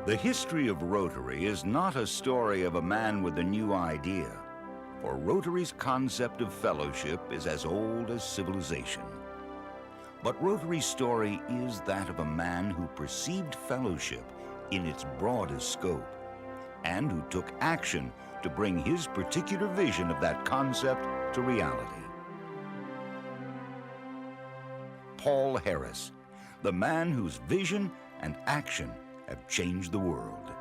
The history of Rotary is not a story of a man with a new idea, for Rotary's concept of fellowship is as old as civilization. But Rotary's story is that of a man who perceived fellowship in its broadest scope, and who took action to bring his particular vision of that concept to reality. Paul Harris, the man whose vision and action have changed the world.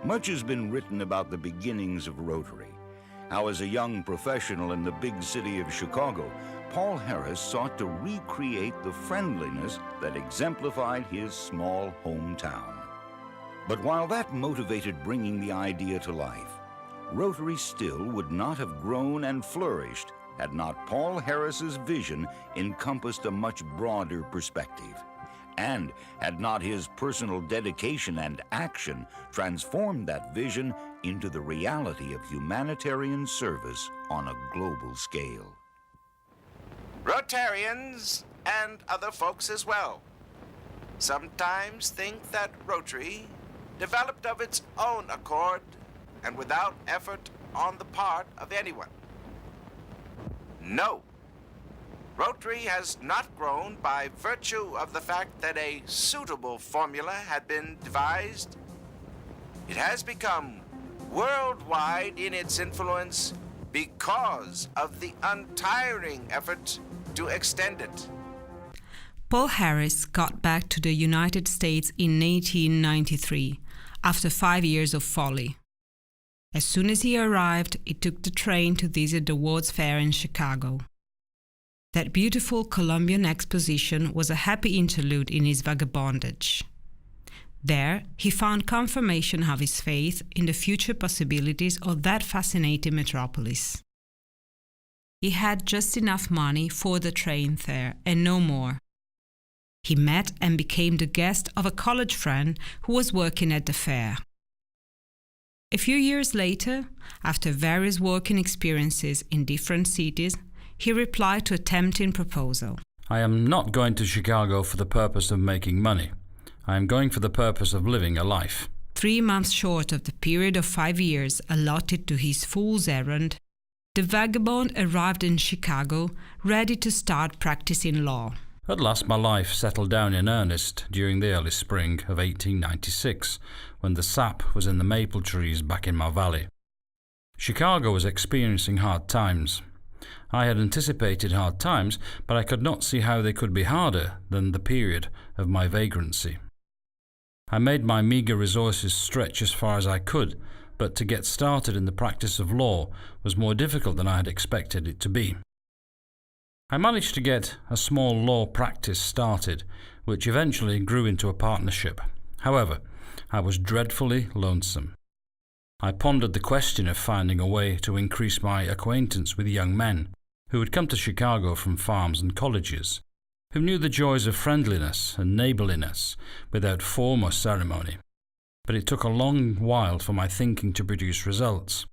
Much has been written about the beginnings of Rotary, how as a young professional in the big city of Chicago, Paul Harris sought to recreate the friendliness that exemplified his small hometown. But while that motivated bringing the idea to life, Rotary still would not have grown and flourished had not Paul Harris's vision encompassed a much broader perspective, and had not his personal dedication and action transformed that vision into the reality of humanitarian service on a global scale. Rotarians, and other folks as well, sometimes think that Rotary developed of its own accord and without effort on the part of anyone. No. Rotary has not grown by virtue of the fact that a suitable formula had been devised. It has become worldwide in its influence because of the untiring effort to extend it. Paul Harris got back to the United States in 1893, after 5 years of folly. As soon as he arrived, he took the train to visit the World's Fair in Chicago. That beautiful Columbian Exposition was a happy interlude in his vagabondage. There, he found confirmation of his faith in the future possibilities of that fascinating metropolis. He had just enough money for the train fare and no more. He met and became the guest of a college friend who was working at the fair. A few years later, after various working experiences in different cities, he replied to a tempting proposal. I am not going to Chicago for the purpose of making money. I am going for the purpose of living a life. 3 months short of the period of 5 years allotted to his fool's errand, the vagabond arrived in Chicago, ready to start practicing law. At last my life settled down in earnest during the early spring of 1896, when the sap was in the maple trees back in my valley. Chicago was experiencing hard times. I had anticipated hard times, but I could not see how they could be harder than the period of my vagrancy. I made my meagre resources stretch as far as I could, but to get started in the practice of law was more difficult than I had expected it to be. I managed to get a small law practice started, which eventually grew into a partnership. However, I was dreadfully lonesome. I pondered the question of finding a way to increase my acquaintance with young men who had come to Chicago from farms and colleges, who knew the joys of friendliness and neighborliness without form or ceremony. But it took a long while for my thinking to produce results.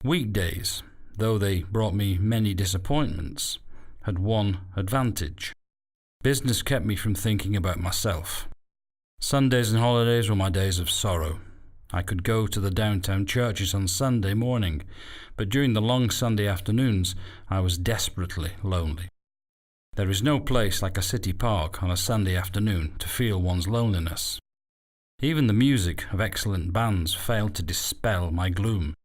Weekdays, though they brought me many disappointments, had one advantage. Business kept me from thinking about myself. Sundays and holidays were my days of sorrow. I could go to the downtown churches on Sunday morning, but during the long Sunday afternoons I was desperately lonely. There is no place like a city park on a Sunday afternoon to feel one's loneliness. Even the music of excellent bands failed to dispel my gloom.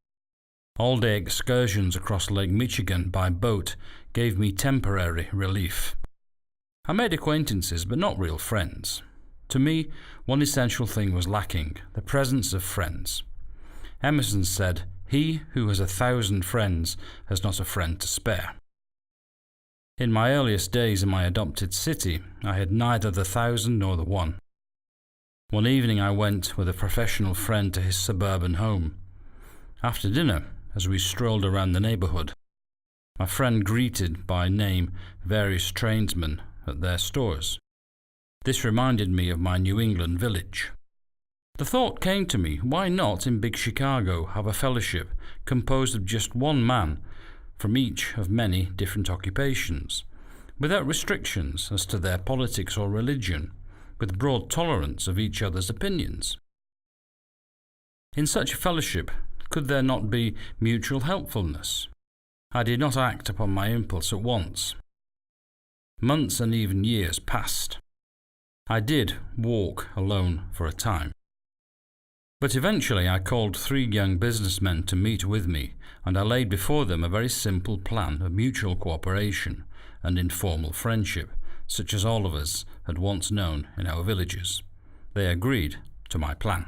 All-day excursions across Lake Michigan by boat gave me temporary relief. I made acquaintances, but not real friends. To me, one essential thing was lacking, the presence of friends. Emerson said, "He who has 1,000 friends has not a friend to spare." In my earliest days in my adopted city, I had neither the 1,000 nor the one. One evening I went with a professional friend to his suburban home. After dinner, as we strolled around the neighborhood, my friend greeted by name various tradesmen at their stores. This reminded me of my New England village. The thought came to me, why not in big Chicago have a fellowship composed of just one man from each of many different occupations, without restrictions as to their politics or religion, with broad tolerance of each other's opinions. In such a fellowship, could there not be mutual helpfulness? I did not act upon my impulse at once. Months and even years passed. I did walk alone for a time. But eventually I called 3 young businessmen to meet with me, and I laid before them a very simple plan of mutual cooperation and informal friendship, such as all of us had once known in our villages. They agreed to my plan.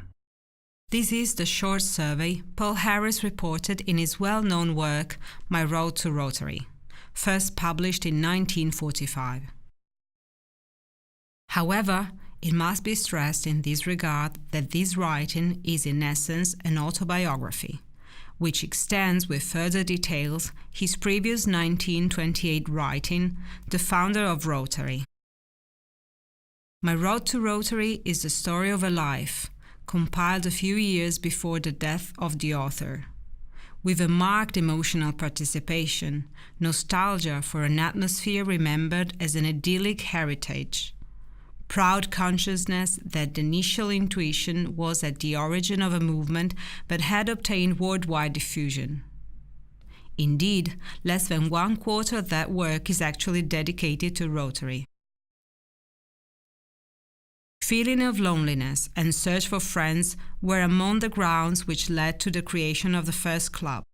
This is the short survey Paul Harris reported in his well-known work, My Road to Rotary, first published in 1945. However, it must be stressed in this regard that this writing is in essence an autobiography, which extends with further details his previous 1928 writing, The Founder of Rotary. My Road to Rotary is the story of a life, compiled a few years before the death of the author, with a marked emotional participation, nostalgia for an atmosphere remembered as an idyllic heritage, proud consciousness that the initial intuition was at the origin of a movement but had obtained worldwide diffusion. Indeed, less than 1/4 of that work is actually dedicated to Rotary. Feeling of loneliness and search for friends were among the grounds which led to the creation of the first club.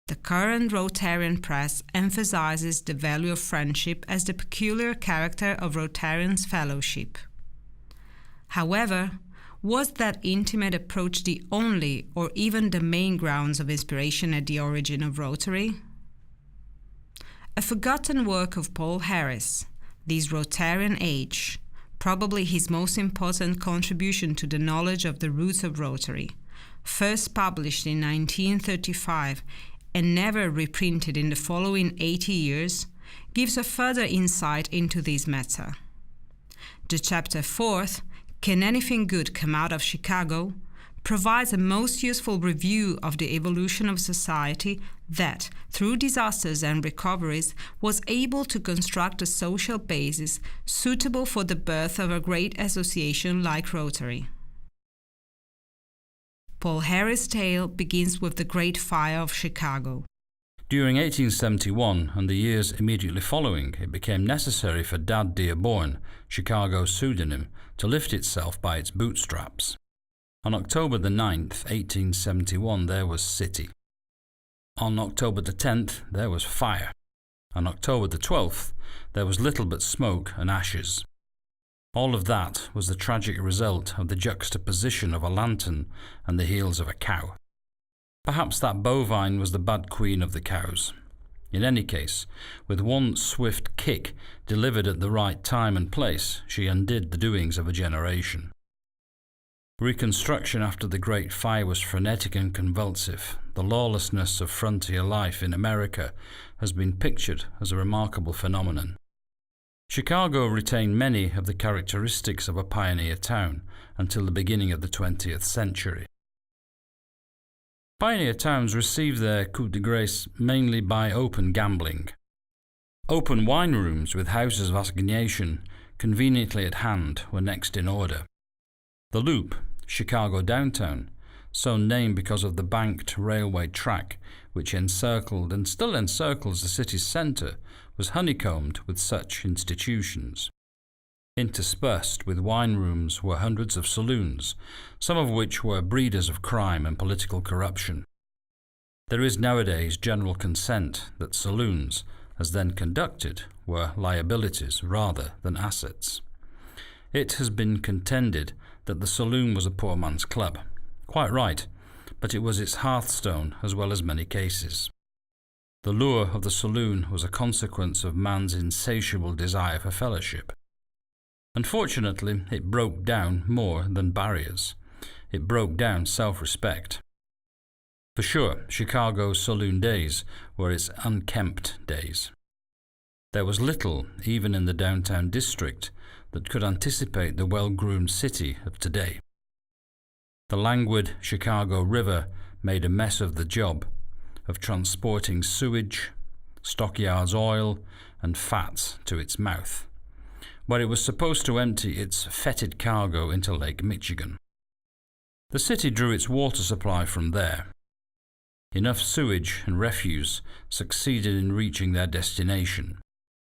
The current Rotarian press emphasizes the value of friendship as the peculiar character of Rotarians' fellowship. However, was that intimate approach the only or even the main grounds of inspiration at the origin of Rotary? A forgotten work of Paul Harris, This Rotarian Age, probably his most important contribution to the knowledge of the roots of Rotary, first published in 1935 and never reprinted in the following 80 years, gives a further insight into this matter. The chapter 4th, Can Anything Good Come Out of Chicago?, provides a most useful review of the evolution of society that, through disasters and recoveries, was able to construct a social basis suitable for the birth of a great association like Rotary. Paul Harris' tale begins with the Great Fire of Chicago. During 1871 and the years immediately following, it became necessary for Dad Dearborn, Chicago's pseudonym, to lift itself by its bootstraps. On October the 9th, 1871, there was city. On October the 10th, there was fire. On October the 12th, there was little but smoke and ashes. All of that was the tragic result of the juxtaposition of a lantern and the heels of a cow. Perhaps that bovine was the bad queen of the cows. In any case, with one swift kick delivered at the right time and place, she undid the doings of a generation. Reconstruction after the Great Fire was frenetic and convulsive. The lawlessness of frontier life in America has been pictured as a remarkable phenomenon. Chicago retained many of the characteristics of a pioneer town until the beginning of the 20th century. Pioneer towns received their coup de grace mainly by open gambling. Open wine rooms with houses of assignation conveniently at hand were next in order. The Loop, Chicago downtown, so named because of the banked railway track which encircled and still encircles the city's centre, was honeycombed with such institutions. Interspersed with wine rooms were hundreds of saloons, some of which were breeders of crime and political corruption. There is nowadays general consent that saloons, as then conducted, were liabilities rather than assets. It has been contended that the saloon was a poor man's club. Quite right, but it was its hearthstone as well as many cases. The lure of the saloon was a consequence of man's insatiable desire for fellowship. Unfortunately, it broke down more than barriers. It broke down self-respect. For sure, Chicago's saloon days were its unkempt days. There was little, even in the downtown district, that could anticipate the well-groomed city of today. The languid Chicago River made a mess of the job of transporting sewage, stockyards oil, and fats to its mouth. where it was supposed to empty its fetid cargo into Lake Michigan. The city drew its water supply from there. Enough sewage and refuse succeeded in reaching their destination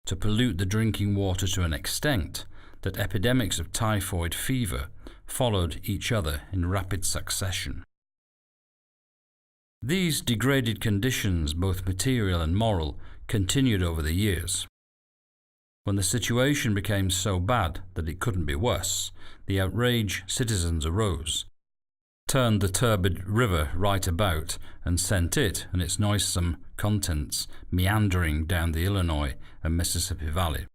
to pollute the drinking water to an extent that epidemics of typhoid fever followed each other in rapid succession. These degraded conditions, both material and moral, continued over the years. When the situation became so bad that it couldn't be worse, the outraged citizens arose, turned the turbid river right about, and sent it and its noisome contents meandering down the Illinois and Mississippi Valley.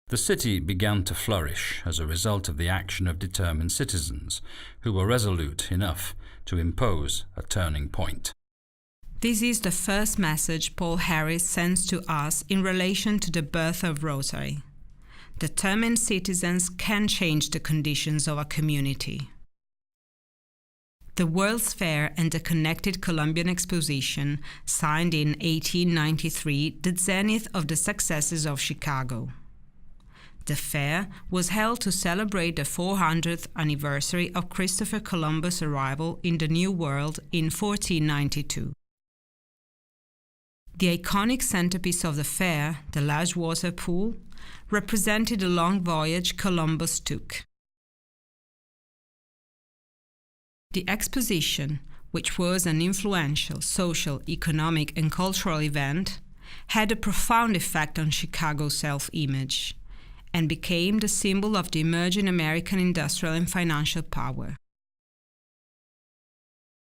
The city began to flourish as a result of the action of determined citizens who were resolute enough to impose a turning point. This is the first message Paul Harris sends to us in relation to the birth of Rotary. Determined citizens can change the conditions of a community. The World's Fair and the connected Columbian Exposition, signed in 1893, the zenith of the successes of Chicago. The fair was held to celebrate the 400th anniversary of Christopher Columbus' arrival in the New World in 1492. The iconic centerpiece of the fair, the large water pool, represented the long voyage Columbus took. The exposition, which was an influential social, economic, and cultural event, had a profound effect on Chicago's self-image and became the symbol of the emerging American industrial and financial power.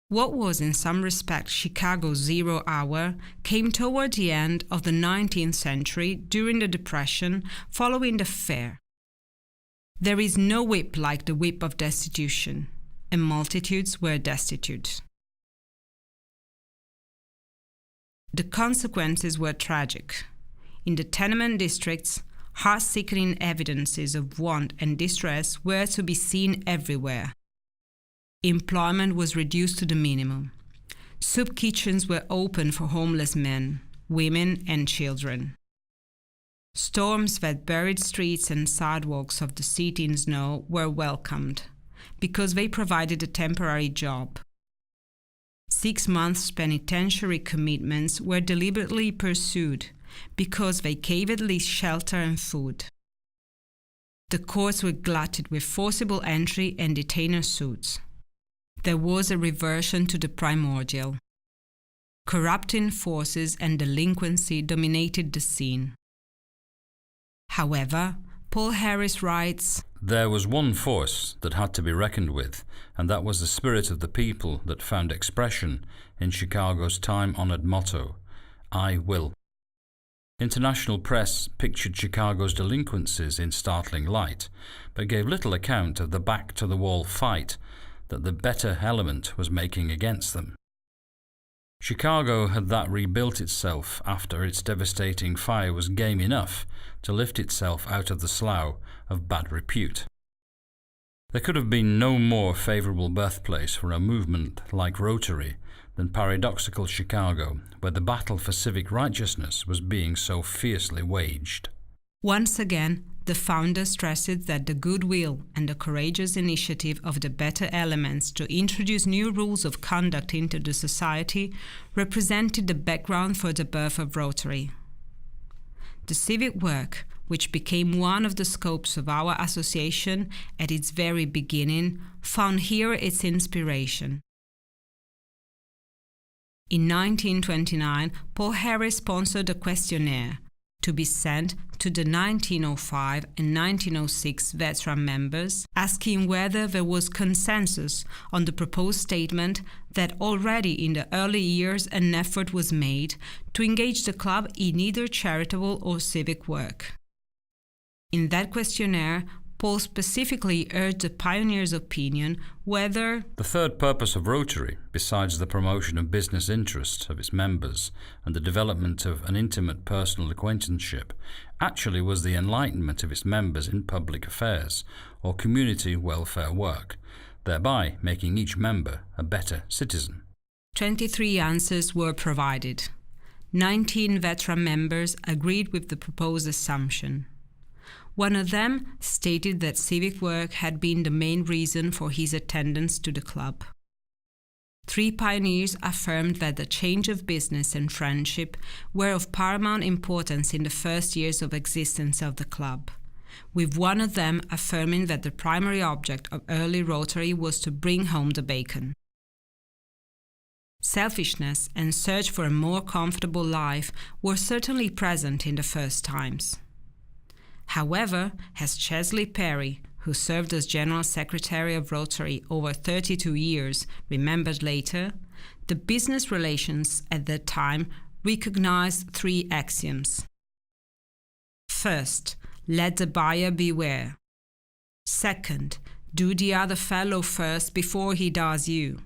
What was in some respects Chicago's zero hour came toward the end of the 19th century during the Depression following the fair. There is no whip like the whip of destitution, and multitudes were destitute. The consequences were tragic. In the tenement districts, heart-sickening evidences of want and distress were to be seen everywhere. Employment was reduced to the minimum. Soup kitchens were open for homeless men, women, and children. Storms that buried streets and sidewalks of the city in snow were welcomed, because they provided a temporary job. 6 months penitentiary commitments were deliberately pursued, because they gave at least shelter and food. The courts were glutted with forcible entry and detainer suits. There was a reversion to the primordial. Corrupting forces and delinquency dominated the scene. However, Paul Harris writes, "There was one force that had to be reckoned with, and that was the spirit of the people that found expression in Chicago's time-honored motto, 'I will.' International press pictured Chicago's delinquencies in startling light, but gave little account of the back-to-the-wall fight that the better element was making against them. Chicago had that rebuilt itself after its devastating fire was game enough to lift itself out of the slough of bad repute. There could have been no more favourable birthplace for a movement like Rotary than paradoxical Chicago, where the battle for civic righteousness was being so fiercely waged." Once again, the founder stressed that the goodwill and the courageous initiative of the better elements to introduce new rules of conduct into the society represented the background for the birth of Rotary. The civic work, which became one of the scopes of our association at its very beginning, found here its inspiration. In 1929, Paul Harris sponsored a questionnaire to be sent to the 1905 and 1906 veteran members, asking whether there was consensus on the proposed statement that already in the early years an effort was made to engage the club in either charitable or civic work. In that questionnaire, Paul specifically urged the pioneer's opinion whether the third purpose of Rotary, besides the promotion of business interests of its members and the development of an intimate personal acquaintanceship, actually was the enlightenment of its members in public affairs or community welfare work, thereby making each member a better citizen. 23 answers were provided. 19 veteran members agreed with the proposed assumption. One of them stated that civic work had been the main reason for his attendance to the club. 3 pioneers affirmed that the change of business and friendship were of paramount importance in the first years of existence of the club, with one of them affirming that the primary object of early Rotary was to bring home the bacon. Selfishness and search for a more comfortable life were certainly present in the first times. However, as Chesley Perry, who served as General Secretary of Rotary over 32 years, remembered later, the business relations at that time recognized 3 axioms. First, let the buyer beware. Second, do the other fellow first before he does you.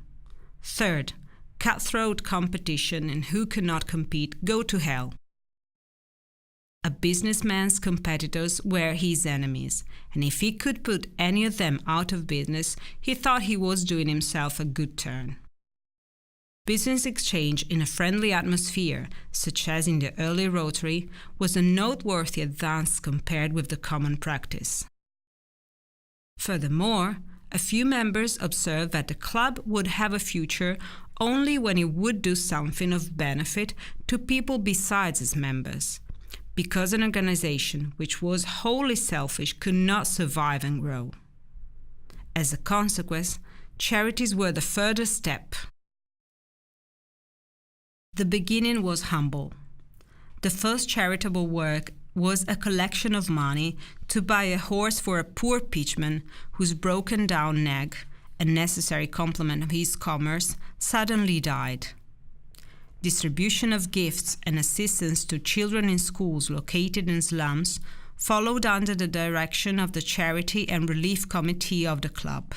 Third, cutthroat competition and who cannot compete go to hell. A businessman's competitors were his enemies, and if he could put any of them out of business, he thought he was doing himself a good turn. Business exchange in a friendly atmosphere, such as in the early Rotary, was a noteworthy advance compared with the common practice. Furthermore, a few members observed that the club would have a future only when it would do something of benefit to people besides its members, because an organization which was wholly selfish could not survive and grow. As a consequence, charities were the further step. The beginning was humble. The first charitable work was a collection of money to buy a horse for a poor pitchman whose broken-down nag, a necessary complement of his commerce, suddenly died. Distribution of gifts and assistance to children in schools located in slums followed under the direction of the Charity and Relief Committee of the club.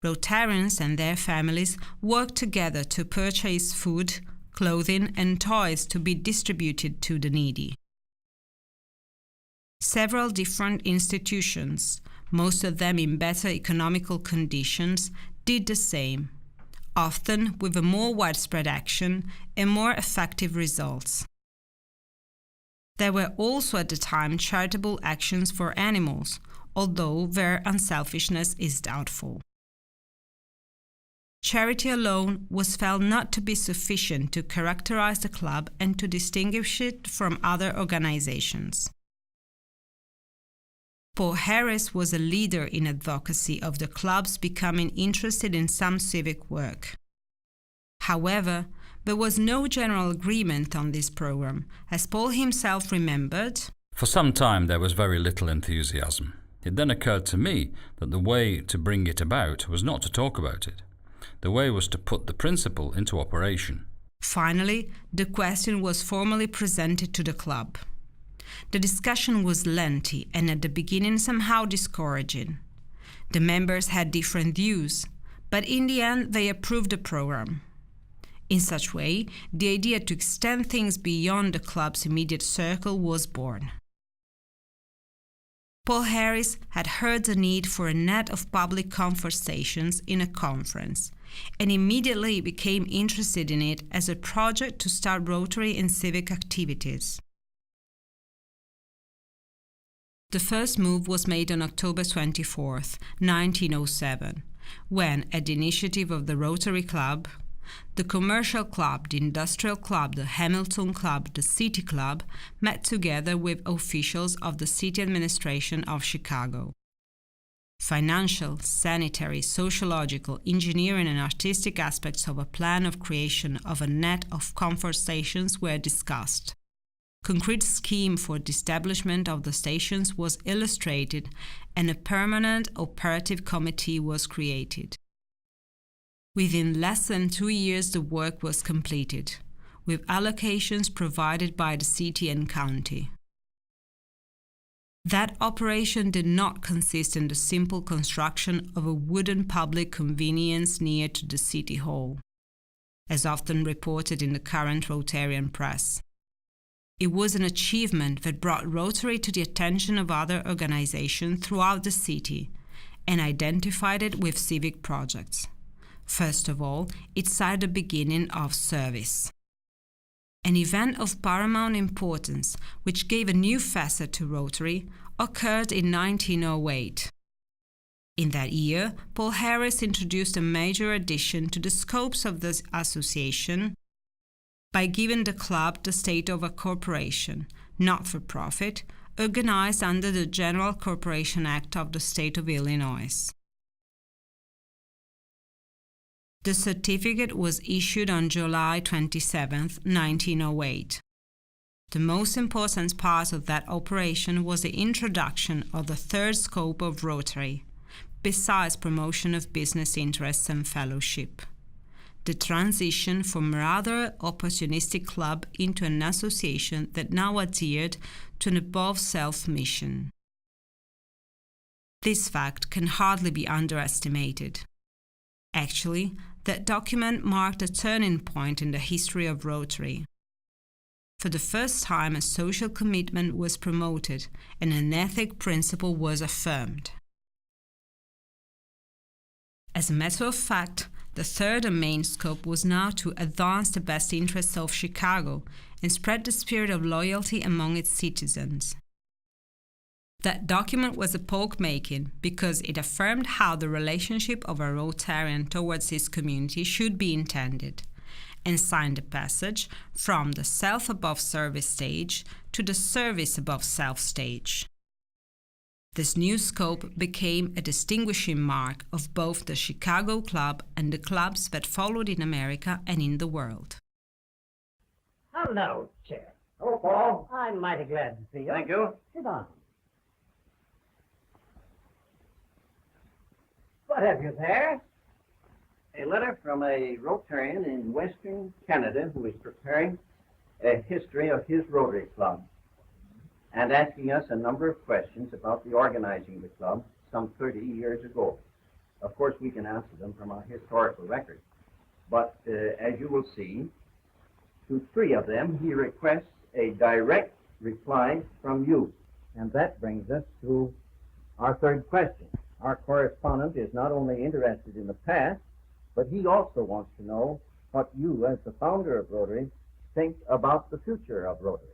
Rotarians and their families worked together to purchase food, clothing, and toys to be distributed to the needy. Several different institutions, most of them in better economical conditions, did the same, often with a more widespread action and more effective results. There were also at the time charitable actions for animals, although their unselfishness is doubtful. Charity alone was felt not to be sufficient to characterize the club and to distinguish it from other organizations. Paul Harris was a leader in advocacy of the club's becoming interested in some civic work. However, there was no general agreement on this program, as Paul himself remembered. For some time there was very little enthusiasm. It then occurred to me that the way to bring it about was not to talk about it. The way was to put the principle into operation. Finally, the question was formally presented to the club. The discussion was lengthy and at the beginning somehow discouraging. The members had different views, but in the end they approved the program. In such way, the idea to extend things beyond the club's immediate circle was born. Paul Harris had heard the need for a net of public conversations in a conference, and immediately became interested in it as a project to start Rotary and civic activities. The first move was made on October 24, 1907, when, at the initiative of the Rotary Club, the Commercial Club, the Industrial Club, the Hamilton Club, the City Club met together with officials of the city administration of Chicago. Financial, sanitary, sociological, engineering and artistic aspects of a plan of creation of a net of conversations were discussed. Concrete scheme for the establishment of the stations was illustrated and a permanent operative committee was created. Within less than 2 years the work was completed, with allocations provided by the city and county. That operation did not consist in the simple construction of a wooden public convenience near to the city hall, as often reported in the current Rotarian press. It was an achievement that brought Rotary to the attention of other organizations throughout the city and identified it with civic projects. First of all, it signed the beginning of service. An event of paramount importance, which gave a new facet to Rotary, occurred in 1908. In that year, Paul Harris introduced a major addition to the scopes of the association by giving the club the state of a corporation, not for profit, organized under the General Corporation Act of the State of Illinois. The certificate was issued on July 27, 1908. The most important part of that operation was the introduction of the third scope of Rotary, besides promotion of business interests and fellowship: the transition from a rather opportunistic club into an association that now adhered to an above-self mission. This fact can hardly be underestimated. Actually, that document marked a turning point in the history of Rotary. For the first time, a social commitment was promoted and an ethic principle was affirmed. As a matter of fact, the third and main scope was now to advance the best interests of Chicago and spread the spirit of loyalty among its citizens. That document was epoch-making because it affirmed how the relationship of a Rotarian towards his community should be intended, and signed the passage from the self-above-service stage to the service-above-self stage. This new scope became a distinguishing mark of both the Chicago Club and the clubs that followed in America and in the world. Hello, Chair. Oh, Paul. I'm mighty glad to see you. Thank you. Sit down. What have you there? A letter from a Rotarian in Western Canada who is preparing a history of his Rotary Club and asking us a number of questions about the organizing of the club some 30 years ago. Of course, we can answer them from our historical record. But as you will see, to 3 of them, he requests a direct reply from you. And that brings us to our third question. Our correspondent is not only interested in the past, but he also wants to know what you, as the founder of Rotary, think about the future of Rotary.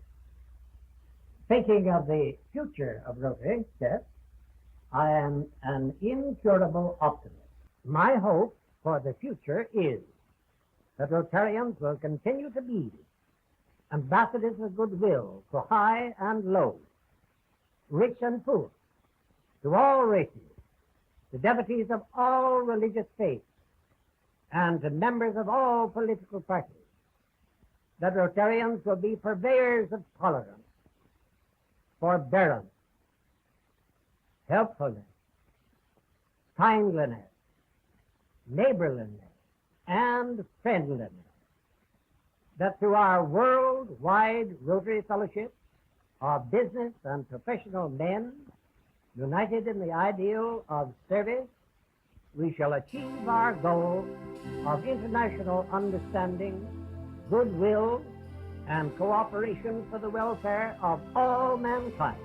Thinking of the future of Rotary, yes, I am an incurable optimist. My hope for the future is that Rotarians will continue to be ambassadors of goodwill to high and low, rich and poor, to all races, to devotees of all religious faiths, and to members of all political parties. That Rotarians will be purveyors of tolerance, forbearance, helpfulness, kindliness, neighborliness, and friendliness. That through our worldwide Rotary Fellowship, our business and professional men, united in the ideal of service, we shall achieve our goal of international understanding, goodwill, and cooperation for the welfare of all mankind.